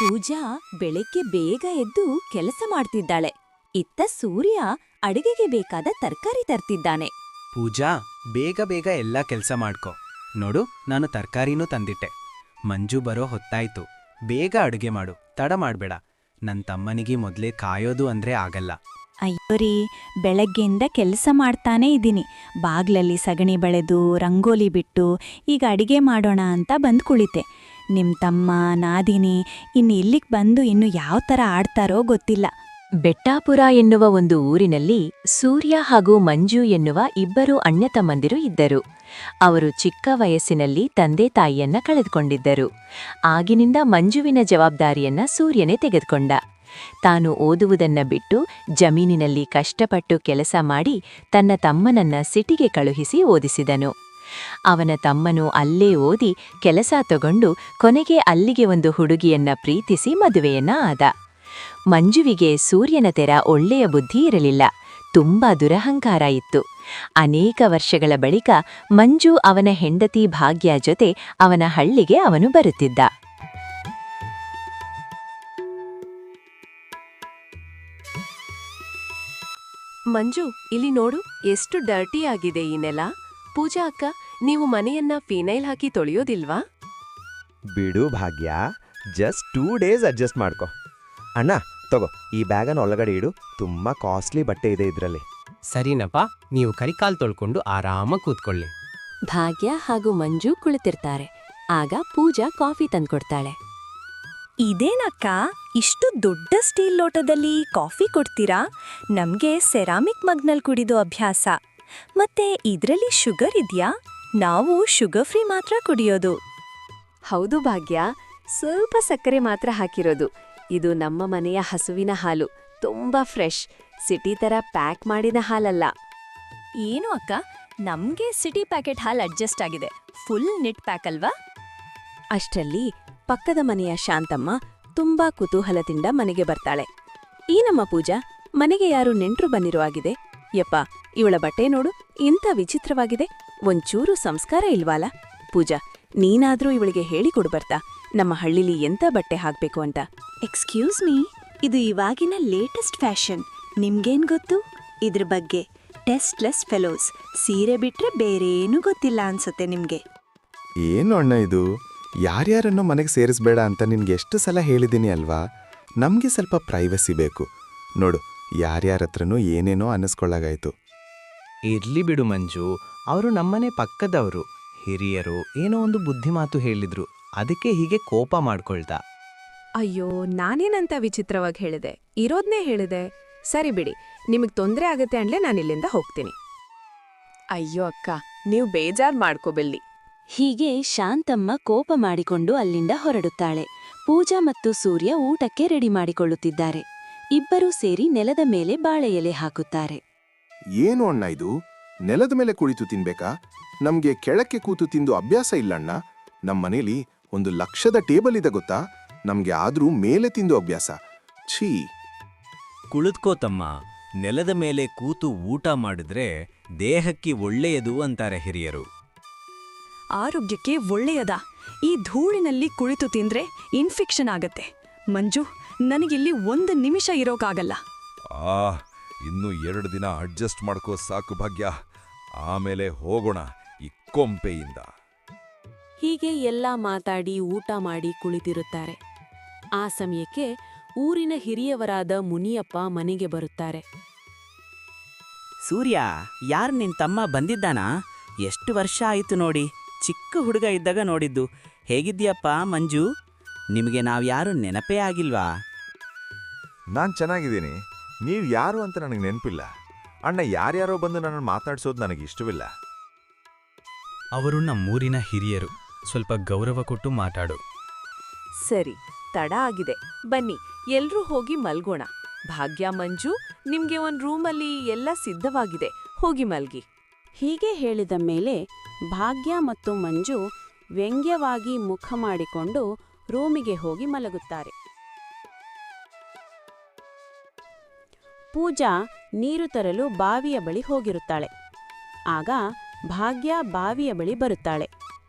ಪೂಜಾ ಬೆಳಗ್ಗೆ ಬೇಗ ಎದ್ದು ಕೆಲಸ ಮಾಡ್ತಿದ್ದಾಳೆ. ಇತ್ತ ಸೂರ್ಯ ಅಡಿಗೆಗೆ ಬೇಕಾದ ತರಕಾರಿ ತರ್ತಿದ್ದಾನೆ. ಪೂಜಾ, ಬೇಗ ಬೇಗ ಎಲ್ಲ ಕೆಲಸ ಮಾಡ್ಕೊ. ನೋಡು, ನಾನು ತರಕಾರಿನೂ ತಂದಿಟ್ಟೆ. ಮಂಜು ಬರೋ ಹೊತ್ತಾಯ್ತು. ಬೇಗ ಅಡುಗೆ ಮಾಡು, ತಡ ಮಾಡ್ಬೇಡ. ನನ್ ತಮ್ಮನಿಗೆ ಮೊದ್ಲೇ ಕಾಯೋದು ಅಂದ್ರೆ ಆಗಲ್ಲ. ಅಯ್ಯೋರಿ, ಬೆಳಗ್ಗೆಯಿಂದ ಕೆಲಸ ಮಾಡ್ತಾನೇ ಇದ್ದೀನಿ. ಬಾಗ್ಲಲ್ಲಿ ಸಗಣಿ ಬೆಳೆದು ರಂಗೋಲಿ ಬಿಟ್ಟು ಈಗ ಅಡಿಗೆ ಮಾಡೋಣ ಅಂತ ಬಂದು ಕುಳಿತೆ. ನಿಮ್ ತಮ್ಮ ನಾದಿನಿ ಇಲ್ಲಿಗ್ ಬಂದು ಇನ್ನು ಯಾವ ಥರ ಆಡ್ತಾರೋ ಗೊತ್ತಿಲ್ಲ. ಬೆಟ್ಟಾಪುರ ಎನ್ನುವ ಒಂದು ಊರಿನಲ್ಲಿ ಸೂರ್ಯ ಹಾಗೂ ಮಂಜು ಎನ್ನುವ ಇಬ್ಬರು ಅಣ್ಣತಮ್ಮಂದಿರು ಇದ್ದರು. ಅವರು ಚಿಕ್ಕ ವಯಸ್ಸಿನಲ್ಲಿ ತಂದೆ ತಾಯಿಯನ್ನ ಕಳೆದುಕೊಂಡಿದ್ದರು. ಆಗಿನಿಂದ ಮಂಜುವಿನ ಜವಾಬ್ದಾರಿಯನ್ನ ಸೂರ್ಯನೇ ತೆಗೆದುಕೊಂಡ. ತಾನು ಓದುವುದನ್ನ ಬಿಟ್ಟು ಜಮೀನಿನಲ್ಲಿ ಕಷ್ಟಪಟ್ಟು ಕೆಲಸ ಮಾಡಿ ತನ್ನ ತಮ್ಮನನ್ನ ಸಿಟಿಗೆ ಕಳುಹಿಸಿ ಓದಿಸಿದನು. ಅವನ ತಮ್ಮನು ಅಲ್ಲೇ ಓದಿ ಕೆಲಸ ತಗೊಂಡು ಕೊನೆಗೆ ಅಲ್ಲಿಗೆ ಒಂದು ಹುಡುಗಿಯನ್ನ ಪ್ರೀತಿಸಿ ಮದುವೆಯನ್ನ ಆದ. ಮಂಜುವಿಗೆ ಸೂರ್ಯನ ತೆರ ಒಳ್ಳೆಯ ಬುದ್ಧಿ ಇರಲಿಲ್ಲ. ತುಂಬಾ ದುರಹಂಕಾರ ಇತ್ತು. ಅನೇಕ ವರ್ಷಗಳ ಬಳಿಕ ಮಂಜು ಅವನ ಹೆಂಡತಿ ಭಾಗ್ಯ ಜೊತೆ ಅವನ ಹಳ್ಳಿಗೆ ಅವನು ಬರುತ್ತಿದ್ದ. ಮಂಜು, ಇಲ್ಲಿ ನೋಡು, ಎಷ್ಟು ಡರ್ಟಿ ಆಗಿದೆ ಈ ನೆಲ. ಪೂಜಾ ಅಕ್ಕ, ನೀವು ಮನೆಯನ್ನ ಫಿನೈಲ್ ಹಾಕಿ ತೊಳೆಯೋದಿಲ್ವಾ? ಬಿಡು ಭಾಗ್ಯ, ಜಸ್ಟ್ 2 ಡೇಸ್ ಅಡ್ಜಸ್ಟ್ ಮಾಡ್ಕೊ. ಅಣ್ಣ ತಗೋ, ಈ ಬ್ಯಾಗನ್ನು ಒಳಗಡೆ ಇಡು. ತುಂಬಾ ಕಾಸ್ಟ್ಲಿ ಬಟ್ಟೆ ಇದೆ ಇದರಲ್ಲಿ. ಸರಿನಪ್ಪ, ನೀವು ಕೈಕಾಲ್ ತೊಳ್ಕೊಂಡು ಆರಾಮಾಗಿ ಕೂತ್ಕೊಳ್ಳಿ. ಭಾಗ್ಯ ಹಾಗೂ ಮಂಜು ಕುಳಿತಿರ್ತಾರೆ. ಆಗ ಪೂಜಾ ಕಾಫಿ ತಂದ್ಕೊಡ್ತಾಳೆ. ಇದೇನಕ್ಕ, ಇಷ್ಟು ದೊಡ್ಡ ಸ್ಟೀಲ್ ಲೋಟದಲ್ಲಿ ಕಾಫಿ ಕೊಡ್ತೀರಾ? ನಮ್ಗೆ ಸೆರಾಮಿಕ್ ಮಗ್ನಲ್ಲಿ ಕುಡಿದು ಅಭ್ಯಾಸ. ಮತ್ತೆ ಇದ್ರಲ್ಲಿ ಶುಗರ್ ಇದ್ಯಾ? ನಾವು ಶುಗರ್ ಫ್ರೀ ಮಾತ್ರ ಕುಡಿಯೋದು. ಹೌದು ಭಾಗ್ಯ, ಸ್ವಲ್ಪ ಸಕ್ಕರೆ ಮಾತ್ರ ಹಾಕಿರೋದು. ಇದು ನಮ್ಮ ಮನೆಯ ಹಸುವಿನ ಹಾಲು. ತುಂಬಾ ಫ್ರೆಶ್, ಸಿಟಿ ತರ ಪ್ಯಾಕ್ ಮಾಡಿದ ಹಾಲಲ್ಲ. ಏನು ಅಕ್ಕ, ನಮ್ಗೆ ಸಿಟಿ ಪ್ಯಾಕೆಟ್ ಹಾಲ್ ಅಡ್ಜಸ್ಟ್ ಆಗಿದೆ. ಫುಲ್ ನಿಟ್ ಪ್ಯಾಕ್ ಅಲ್ವಾ? ಅಷ್ಟರಲ್ಲಿ ಪಕ್ಕದ ಮನೆಯ ಶಾಂತಮ್ಮ ತುಂಬಾ ಕುತೂಹಲದಿಂದ ಮನೆಗೆ ಬರ್ತಾಳೆ. ಈ ನಮ್ಮ ಪೂಜಾ, ಮನೆಗೆ ಯಾರು ನೆಂಟ್ರು ಬಂದಿರೋ ಆಗಿದೆ. ಯಪ್ಪ, ಇವಳ ಬಟ್ಟೆ ನೋಡು, ಇಂಥ ವಿಚಿತ್ರವಾಗಿದೆ. ಒಂಚೂರು ಸಂಸ್ಕಾರ ಇಲ್ವಾಲ. ಪೂಜಾ, ನೀನಾದ್ರೂ ಇವಳಿಗೆ ಹೇಳಿಕೊಡ್ಬರ್ತಾ ನಮ್ಮ ಹಳ್ಳಿಲಿ ಎಂತ ಬಟ್ಟೆ ಹಾಕ್ಬೇಕು ಅಂತ. ಎಕ್ಸ್ಕ್ಯೂಸ್ ಮೀ, ಇದು ಇವಾಗಿನ ಲೇಟೆಸ್ಟ್ ಫ್ಯಾಷನ್. ನಿಮ್ಗೇನ್ ಗೊತ್ತು ಇದ್ರ ಬಗ್ಗೆ? ಟೆಸ್ಟ್ಲೆಸ್ ಫೆಲೋಸ್. ಸೀರೆ ಬಿಟ್ರೆ ಬೇರೇನೂ ಗೊತ್ತಿಲ್ಲ ಅನ್ಸುತ್ತೆ ನಿಮ್ಗೆ. ಏನು ಅಣ್ಣ ಇದು? ಯಾರ್ಯಾರನ್ನೋ ಮನೆಗೆ ಸೇರಿಸ್ಬೇಡ ಅಂತ ನಿನ್ಗೆ ಎಷ್ಟು ಸಲ ಹೇಳಿದ್ದೀನಿ ಅಲ್ವಾ? ನಮಗೆ ಸ್ವಲ್ಪ ಪ್ರೈವಸಿ ಬೇಕು. ನೋಡು, ಯಾರ್ಯಾರ ಹತ್ರನೂ ಏನೇನೋ ಅನ್ನಿಸ್ಕೊಳ್ಳಾಗಾಯ್ತು. ಇರ್ಲಿ ಬಿಡು ಮಂಜು, ಅವರು ನಮ್ಮನೆ ಪಕ್ಕದವರು, ಹಿರಿಯರು. ಏನೋ ಒಂದು ಬುದ್ಧಿಮಾತು ಹೇಳಿದ್ರು, ಅದಕ್ಕೆ ಹೀಗೆ ಕೋಪ ಮಾಡ್ಕೊಳ್ತಾ. ಅಯ್ಯೋ, ನಾನೇನಂತ ವಿಚಿತ್ರವಾಗಿ ಹೇಳಿದೆ? ಇರೋದ್ನೇ ಹೇಳಿದೆ. ಸರಿ ಬಿಡಿ, ನಿಮಗ್ ತೊಂದರೆ ಆಗತ್ತೆ ಅಂಡ್ಲೆ ನಾನಿಲ್ಲಿಂದ ಹೋಗ್ತೀನಿ. ಅಯ್ಯೋ ಅಕ್ಕ, ನೀವು ಬೇಜಾರ್ ಮಾಡ್ಕೋಬೆಲ್ಲಿ. ಹೀಗೆ ಶಾಂತಮ್ಮ ಕೋಪ ಮಾಡಿಕೊಂಡು ಅಲ್ಲಿಂದ ಹೊರಡುತ್ತಾಳೆ. ಪೂಜಾ ಮತ್ತು ಸೂರ್ಯ ಊಟಕ್ಕೆ ರೆಡಿ ಮಾಡಿಕೊಳ್ಳುತ್ತಿದ್ದಾರೆ. ಇಬ್ಬರೂ ಸೇರಿ ನೆಲದ ಮೇಲೆ ಬಾಳೆ ಎಲೆ ಹಾಕುತ್ತಾರೆ. ಏನು ಅಣ್ಣ ಇದು? ನೆಲದ ಮೇಲೆ ಕುಳಿತು ತಿನ್ಬೇಕಾ? ನಮ್ಗೆ ಕೆಳಕ್ಕೆ ಕೂತು ತಿಂದು ಅಭ್ಯಾಸ ಇಲ್ಲಣ್ಣ. ನಮ್ಮನೇಲಿ 1,00,000 ಟೇಬಲ್ ಇದೆ ಗೊತ್ತಾ? ನಮ್ಗೆ ಆದ್ರೂ ಮೇಲೆ ತಿಂದು ಅಭ್ಯಾಸ. ಛೀ. ಕುಳಿತುಕೋತಮ್ಮ, ನೆಲದ ಮೇಲೆ ಕೂತು ಊಟ ಮಾಡಿದ್ರೆ ದೇಹಕ್ಕೆ ಒಳ್ಳೆಯದು ಅಂತಾರೆ ಹಿರಿಯರು. ಆರೋಗ್ಯಕ್ಕೆ ಒಳ್ಳೆಯದಾ? ಈ ಧೂಳಿನಲ್ಲಿ ಕುಳಿತು ತಿಂದ್ರೆ ಇನ್ಫೆಕ್ಷನ್ ಆಗತ್ತೆ. ಮಂಜು, ನನಗಿಲ್ಲಿ 1 ನಿಮಿಷ ಇರೋಕ್ಕಾಗಲ್ಲ. ಇನ್ನು 2 ದಿನ ಅಡ್ಜಸ್ಟ್ ಮಾಡ್ಕೋ ಸಾಕು ಭಾಗ್ಯ. ಆಮೇಲೆ ಹೋಗೋಣ ಈ ಕೊಂಪೆಯಿಂದ. ಹೀಗೆ ಎಲ್ಲ ಮಾತಾಡಿ ಊಟ ಮಾಡಿ ಕುಳಿತಿರುತ್ತಾರೆ. ಆ ಸಮಯಕ್ಕೆ ಊರಿನ ಹಿರಿಯವರಾದ ಮುನಿಯಪ್ಪ ಮನೆಗೆ ಬರುತ್ತಾರೆ. ಸೂರ್ಯ, ಯಾರು ನಿನ್ ತಮ್ಮ ಬಂದಿದ್ದಾನಾ? ಎಷ್ಟು ವರ್ಷ ಆಯಿತು ನೋಡಿ. ಚಿಕ್ಕ ಹುಡುಗ ಇದ್ದಾಗ ನೋಡಿದ್ದು. ಹೇಗಿದ್ದೀಯಪ್ಪ ಮಂಜು? ನಿಮಗೆ ನಾವ್ಯಾರು ನೆನಪೇ ಆಗಿಲ್ವಾ? ನಾನ್ ಚೆನ್ನಾಗಿದ್ದೀನಿ. ನೀವು ಯಾರು ಅಂತ ನನಗೆ ನೆನಪಿಲ್ಲ. ಅಣ್ಣ, ಯಾರ್ಯಾರೋ ಬಂದು ನನ್ನನ್ನು ಮಾತಾಡ್ಸೋದು ನನಗೆ ಇಷ್ಟವಿಲ್ಲ. ಅವರು ನಮ್ಮೂರಿನ ಹಿರಿಯರು. ಸ್ವಲ್ಪ ಗೌರವ ಕೊಟ್ಟು ಮಾತಾಡು. ಸರಿ, ತಡ ಆಗಿದೆ, ಬನ್ನಿ ಎಲ್ರೂ ಹೋಗಿ ಮಲ್ಗೋಣ. ಭಾಗ್ಯ, ಮಂಜು, ನಿಮ್ಗೆ ಒಂದ್ ರೂಮಲ್ಲಿ ಎಲ್ಲ ಸಿದ್ಧವಾಗಿದೆ, ಹೋಗಿ ಮಲ್ಗಿ. ಹೀಗೆ ಹೇಳಿದ ಮೇಲೆ ಭಾಗ್ಯ ಮತ್ತು ಮಂಜು ವ್ಯಂಗ್ಯವಾಗಿ ಮುಖ ಮಾಡಿಕೊಂಡು ರೂಮಿಗೆ ಹೋಗಿ ಮಲಗುತ್ತಾರೆ. ಪೂಜಾ ನೀರು ತರಲು ಬಾವಿಯ ಬಳಿ ಹೋಗಿರುತ್ತಾಳೆ. ಆಗ ಭಾಗ್ಯ ಬಾವಿಯ ಬಳಿ ಬರುತ್ತಾಳೆ.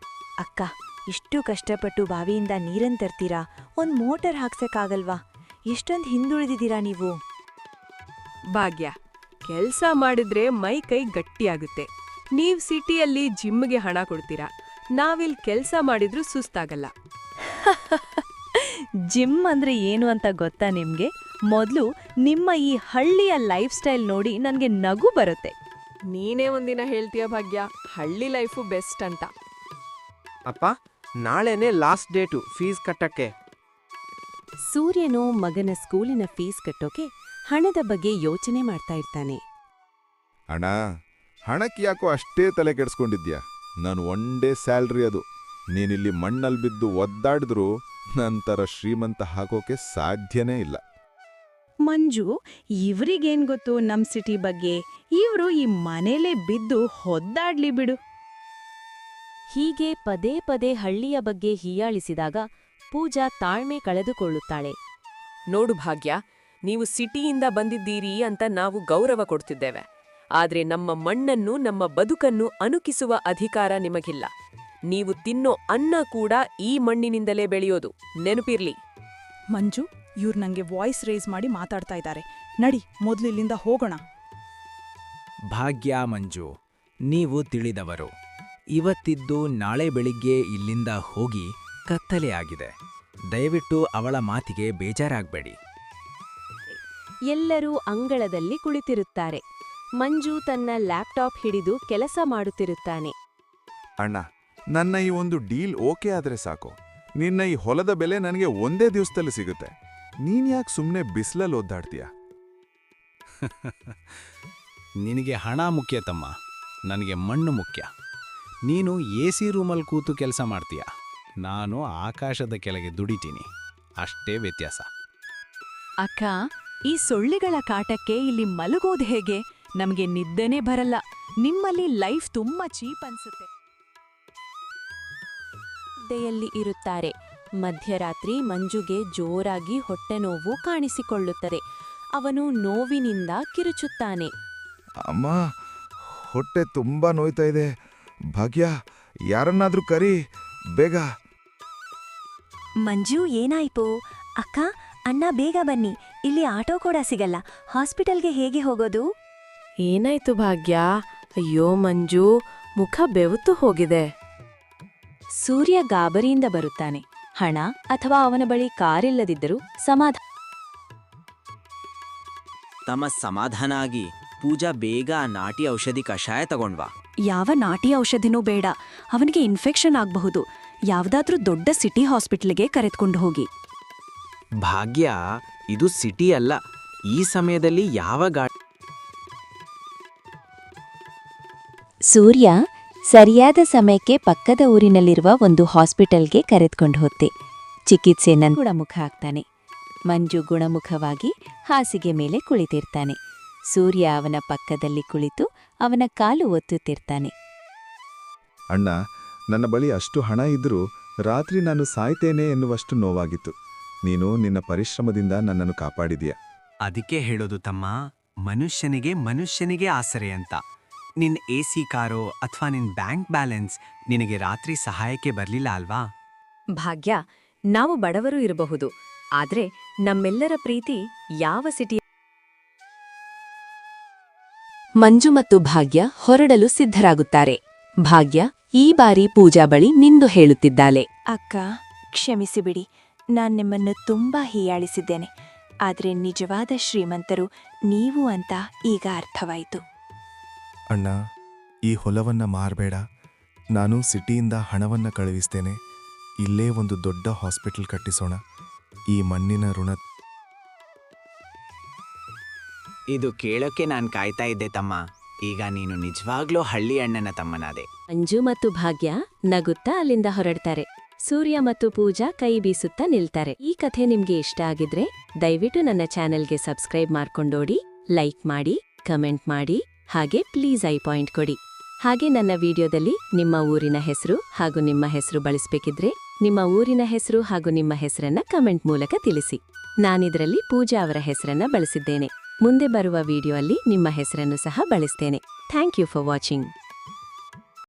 ಅಕ್ಕ, ಇಷ್ಟು ಕಷ್ಟಪಟ್ಟು ಬಾವಿಯಿಂದ ನೀರನ್ ತರ್ತೀರಾ, ಒಂದ್ ಮೋಟರ್ ಹಾಕ್ಸಕ್ಕಾಗಲ್ವಾ? ಎಷ್ಟೊಂದ್ ಹಿಂದುಳಿದಿದ್ದೀರಾ ನೀವು. ಭಾಗ್ಯ, ಕೆಲ್ಸ ಮಾಡಿದ್ರೆ ಮೈ ಕೈ ಗಟ್ಟಿಯಾಗುತ್ತೆ. ನೀವ್ ಸಿಟಿಯಲ್ಲಿ ಜಿಮ್ಗೆ ಹಣ ಕೊಡ್ತೀರಾ, ನಾವಿಲ್ ಕೆಲ್ಸ ಮಾಡಿದ್ರೂ ಸುಸ್ತಾಗಲ್ಲ. ಜಿಮ್ ಅಂದ್ರೆ ಏನು ಅಂತ ಗೊತ್ತಾ ನಿಮ್ಗೆ? ಮೊದಲು ನಿಮ್ಮ ಈ ಹಳ್ಳಿಯ ಲೈಫ್ ಸ್ಟೈಲ್ ನೋಡಿ ನನಗೆ ನಗು ಬರುತ್ತೆ. ನೀನೇ ಒಂದಿನ ಹೇಳ್ತೀಯ ಭಾಗ್ಯ, ಹಳ್ಳಿ ಲೈಫು ಬೆಸ್ಟ್ ಅಂತ. ಅಪ್ಪ, ನಾಳೆನೇ ಲಾಸ್ಟ್ ಡೇಟು ಫೀಸ್ ಕಟ್ಟಕ್ಕೆ. ಸೂರ್ಯನು ಮಗನ ಸ್ಕೂಲಿನ ಫೀಸ್ ಕಟ್ಟೋಕೆ ಹಣದ ಬಗ್ಗೆ ಯೋಚನೆ ಮಾಡ್ತಾ ಇರ್ತಾನೆ. ಅಣ್ಣ, ಹಣಕ್ಕೆ ಯಾಕೋ ಅಷ್ಟೇ ತಲೆ ಕೆಡಿಸ್ಕೊಂಡಿದ್ಯಾ? ನಾನು ಒನ್ ಡೇ ಸ್ಯಾಲ್ರಿ ಅದು. ನೀನಿಲ್ಲಿ ಮಣ್ಣಲ್ಲಿ ಬಿದ್ದು ಒದ್ದಾಡಿದ್ರೂ ನಂತರ ಶ್ರೀಮಂತ ಹಾಕೋಕೆ ಸಾಧ್ಯನೇ ಇಲ್ಲ. ಮಂಜು, ಇವ್ರಿಗೇನ್ ಗೊತ್ತು ನಮ್ ಸಿಟಿ ಬಗ್ಗೆ? ಇವ್ರು ಈ ಮನೇಲೇ ಬಿದ್ದು ಹೊದ್ದಾಡ್ಲಿ ಬಿಡು. ಹೀಗೆ ಪದೇ ಪದೇ ಹಳ್ಳಿಯ ಬಗ್ಗೆ ಹೀಯಾಳಿಸಿದಾಗ ಪೂಜಾ ತಾಳ್ಮೆ ಕಳೆದುಕೊಳ್ಳುತ್ತಾಳೆ. ನೋಡು ಭಾಗ್ಯ, ನೀವು ಸಿಟಿಯಿಂದ ಬಂದಿದ್ದೀರಿ ಅಂತ ನಾವು ಗೌರವ ಕೊಡ್ತಿದ್ದೇವೆ. ಆದ್ರೆ ನಮ್ಮ ಮಣ್ಣನ್ನು, ನಮ್ಮ ಬದುಕನ್ನು ಅಣುಕಿಸುವ ಅಧಿಕಾರ ನಿಮಗಿಲ್ಲ. ನೀವು ತಿನ್ನೋ ಅನ್ನ ಕೂಡ ಈ ಮಣ್ಣಿನಿಂದಲೇ ಬೆಳೆಯೋದು, ನೆನಪಿರ್ಲಿ. ಮಂಜು, ಇವ್ರು ನಂಗೆ ವಾಯ್ಸ್ ರೇಸ್ ಮಾಡಿ ಮಾತಾಡ್ತಾ ಇದ್ದಾರೆ. ನಡಿ, ಮೊದ್ಲು ಇಲ್ಲಿಂದ ಹೋಗೋಣ. ಭಾಗ್ಯ, ಮಂಜು, ನೀವು ತಿಳಿದವರು. ಇವತ್ತಿದ್ದು ನಾಳೆ ಬೆಳಿಗ್ಗೆ ಇಲ್ಲಿಂದ ಹೋಗಿ ಕತ್ತಲೆ ಆಗಿದೆ. ದಯವಿಟ್ಟು ಅವಳ ಮಾತಿಗೆ ಬೇಜಾರಾಗ್ಬೇಡಿ. ಎಲ್ಲರೂ ಅಂಗಳದಲ್ಲಿ ಕುಳಿತಿರುತ್ತಾರೆ. ಮಂಜು ತನ್ನ ಲ್ಯಾಪ್ಟಾಪ್ ಹಿಡಿದು ಕೆಲಸ ಮಾಡುತ್ತಿರುತ್ತಾನೆ. ಅಣ್ಣ, ನನ್ನ ಈ ಒಂದು ಡೀಲ್ ಓಕೆ ಆದ್ರೆ ಸಾಕು. ನಿನ್ನ ಈ ಹೊಲದ ಬೆಲೆ ನನಗೆ ಒಂದೇ ದಿವಸದಲ್ಲಿ ಸಿಗುತ್ತೆ. ನೀನ್ಯಾಕೆ ಸುಮ್ಮನೆ ಬಿಸಿಲಲ್ಲಿ ಒದ್ದಾಡ್ತೀಯ? ನಿನಗೆ ಹಣ ಮುಖ್ಯ ತಮ್ಮ, ನನಗೆ ಮಣ್ಣು ಮುಖ್ಯ. ನೀನು AC ರೂಮಲ್ಲಿ ಕೂತು ಕೆಲಸ ಮಾಡ್ತೀಯ, ನಾನು ಆಕಾಶದ ಕೆಳಗೆ ದುಡಿತೀನಿ. ಅಷ್ಟೇ ವ್ಯತ್ಯಾಸ. ಅಕ್ಕ, ಈ ಸೊಳ್ಳೆಗಳ ಕಾಟಕ್ಕೆ ಇಲ್ಲಿ ಮಲಗೋದು ಹೇಗೆ? ನಮ್ಗೆ ನಿದ್ದೆನೇ ಬರಲ್ಲ. ನಿಮ್ಮಲ್ಲಿ ಲೈಫ್ ತುಂಬಾ ಚೀಪ್ ಅನ್ಸುತ್ತೆ. ನಿದ್ದೆಯಲ್ಲಿ ಇರುತ್ತಾರೆ. ಮಧ್ಯರಾತ್ರಿ ಮಂಜುಗೆ ಜೋರಾಗಿ ಹೊಟ್ಟೆನೋವು ಕಾಣಿಸಿಕೊಳ್ಳುತ್ತದೆ. ಅವನು ನೋವಿನಿಂದ ಕಿರುಚುತ್ತಾನೆ. ಅಮ್ಮ, ಹೊಟ್ಟೆ ತುಂಬಾ ನೋಯ್ತಾ ಇದೆ. ಭಾಗ್ಯ, ಯಾರನ್ನಾದ್ರೂ ಕರಿ ಬೇಗ. ಮಂಜು, ಏನಾಯ್ತು? ಅಕ್ಕ, ಅಣ್ಣ, ಬೇಗ ಬನ್ನಿ. ಇಲ್ಲಿ ಆಟೋ ಕೂಡ ಸಿಗಲ್ಲ. ಹಾಸ್ಪಿಟಲ್ಗೆ ಹೇಗೆ ಹೋಗೋದು? ಏನಾಯ್ತು ಭಾಗ್ಯ? ಅಯ್ಯೋ ಮಂಜು, ಮುಖ ಬೆವುತು ಹೋಗಿದೆ. ಸೂರ್ಯ ಗಾಬರಿಯಿಂದ ಬರುತ್ತಾನೆ. ಹಣ ಅಥವಾ ಅವನ ಬಳಿ ಕಾರಿಲ್ಲದಿದ್ದರೂ ತಮ್ಮ ಸಮಾಧಾನ ಆಗಿ ಪೂಜಾ ಬೇಗ ಆ ನಾಟಿ ಔಷಧಿ ಕಷಾಯ ತಗೊಂಡ್ವಾ. ಯಾವ ನಾಟಿ ಔಷಧಿನೂ ಬೇಡ, ಅವನಿಗೆ ಇನ್ಫೆಕ್ಷನ್ ಆಗಬಹುದು. ಯಾವ್ದಾದ್ರೂ ದೊಡ್ಡ ಸಿಟಿ ಹಾಸ್ಪಿಟ್ಲಿಗೆ ಕರೆದುಕೊಂಡು ಹೋಗಿ. ಭಾಗ್ಯ, ಇದು ಸಿಟಿ ಅಲ್ಲ. ಈ ಸಮಯದಲ್ಲಿ ಯಾವ ಗಾಡಿ? ಸೂರ್ಯ ಸರಿಯಾದ ಸಮಯಕ್ಕೆ ಪಕ್ಕದ ಊರಿನಲ್ಲಿರುವ ಒಂದು ಹಾಸ್ಪಿಟಲ್ಗೆ ಕರೆದುಕೊಂಡು ಹೋಗ್ತೆ. ಚಿಕಿತ್ಸೆ ಗುಣಮುಖ ಆಗ್ತಾನೆ. ಮಂಜು ಗುಣಮುಖವಾಗಿ ಹಾಸಿಗೆ ಮೇಲೆ ಕುಳಿತಿರ್ತಾನೆ. ಸೂರ್ಯ ಅವನ ಪಕ್ಕದಲ್ಲಿ ಕುಳಿತು ಅವನ ಕಾಲು ಒತ್ತುತ್ತಿರ್ತಾನೆ. ಅಣ್ಣ, ನನ್ನ ಬಳಿ ಅಷ್ಟು ಹಣ ಇದ್ರೂ ರಾತ್ರಿ ನಾನು ಸಾಯ್ತೇನೆ ಎನ್ನುವಷ್ಟು ನೋವಾಗಿತ್ತು. ನೀನು ನಿನ್ನ ಪರಿಶ್ರಮದಿಂದ ನನ್ನನ್ನು ಕಾಪಾಡಿದೀಯ. ಅದಕ್ಕೆ ಹೇಳೋದು ತಮ್ಮ, ಮನುಷ್ಯನಿಗೆ ಆಸರೆ ಅಂತ. ನಿನ್ AC ಕಾರೋ ಅಥವಾ ನಿನ್ ಬ್ಯಾಂಕ್ ಬ್ಯಾಲೆನ್ಸ್ ನಿನಗೆ ರಾತ್ರಿ ಸಹಾಯಕ್ಕೆ ಬರ್ಲಿಲ್ಲ ಅಲ್ವಾ? ಭಾಗ್ಯ, ನಾವು ಬಡವರು ಇರಬಹುದು, ಆದ್ರೆ ನಮ್ಮೆಲ್ಲರ ಪ್ರೀತಿ ಯಾವ ಸಿಟಿ. ಮಂಜು ಮತ್ತು ಭಾಗ್ಯ ಹೊರಡಲು ಸಿದ್ಧರಾಗುತ್ತಾರೆ. ಭಾಗ್ಯ ಈ ಬಾರಿ ಪೂಜಾ ಬಳಿ ನಿಂದು ಹೇಳುತ್ತಿದ್ದಾಳೆ. ಅಕ್ಕ, ಕ್ಷಮಿಸಿಬಿಡಿ. ನಾನ್ ನಿಮ್ಮನ್ನು ತುಂಬಾ ಹೀಯಾಳಿಸಿದ್ದೇನೆ. ಆದ್ರೆ ನಿಜವಾದ ಶ್ರೀಮಂತರು ನೀವು ಅಂತ ಈಗ ಅರ್ಥವಾಯಿತು. ಅಣ್ಣ, ಈ ಹೊಲವನ್ನ ಮಾರಬೇಡ. ನಾನು ಸಿಟಿಯಿಂದ ಹಣವನ್ನ ಕಳುಹಿಸ್ತೇನೆ. ಇಲ್ಲೇ ಒಂದು ದೊಡ್ಡ ಹಾಸ್ಪಿಟಲ್ ಕಟ್ಟಿಸೋಣ. ಈ ಮಣ್ಣಿನ ಋಣ. ಇದು ಕೇಳೋಕೆ ನಾನು ಕಾಯ್ತಾ ಇದ್ದೆ ತಮ್ಮ. ಈಗ ನೀನು ನಿಜವಾಗ್ಲೂ ಹಳ್ಳಿ ಅಣ್ಣನ ತಮ್ಮನಾದೆ. ಮಂಜು ಮತ್ತು ಭಾಗ್ಯ ನಗುತ್ತಾ ಅಲ್ಲಿಂದ ಹೊರಡ್ತಾರೆ. ಸೂರ್ಯ ಮತ್ತು ಪೂಜಾ ಕೈ ಬೀಸುತ್ತಾ ನಿಲ್ತಾರೆ. ಈ ಕಥೆ ನಿಮ್ಗೆ ಇಷ್ಟ ಆಗಿದ್ರೆ ದಯವಿಟ್ಟು ನನ್ನ ಚಾನೆಲ್ಗೆ ಸಬ್ಸ್ಕ್ರೈಬ್ ಮಾಡ್ಕೊಂಡೋಡಿ, ಲೈಕ್ ಮಾಡಿ, ಕಮೆಂಟ್ ಮಾಡಿ, ಹಾಗೆ ಪ್ಲೀಸ್ ಐ ಪಾಯಿಂಟ್ ಕೊಡಿ. ಹಾಗೆ ನನ್ನ ವಿಡಿಯೋದಲ್ಲಿ ನಿಮ್ಮ ಊರಿನ ಹೆಸರು ಹಾಗೂ ನಿಮ್ಮ ಹೆಸರು ಬಳಸಬೇಕಿದ್ರೆ ನಿಮ್ಮ ಊರಿನ ಹೆಸರು ಹಾಗೂ ನಿಮ್ಮ ಹೆಸರನ್ನ ಕಮೆಂಟ್ ಮೂಲಕ ತಿಳಿಸಿ. ನಾನಿದರಲ್ಲಿ ಪೂಜಾ ಅವರ ಹೆಸರನ್ನ ಬಳಸಿದ್ದೇನೆ. ಮುಂದೆ ಬರುವ ವಿಡಿಯೋ ಅಲ್ಲಿ ನಿಮ್ಮ ಹೆಸರನ್ನು ಸಹ ಬಳಸ್ತೇನೆ. Thank you for watching.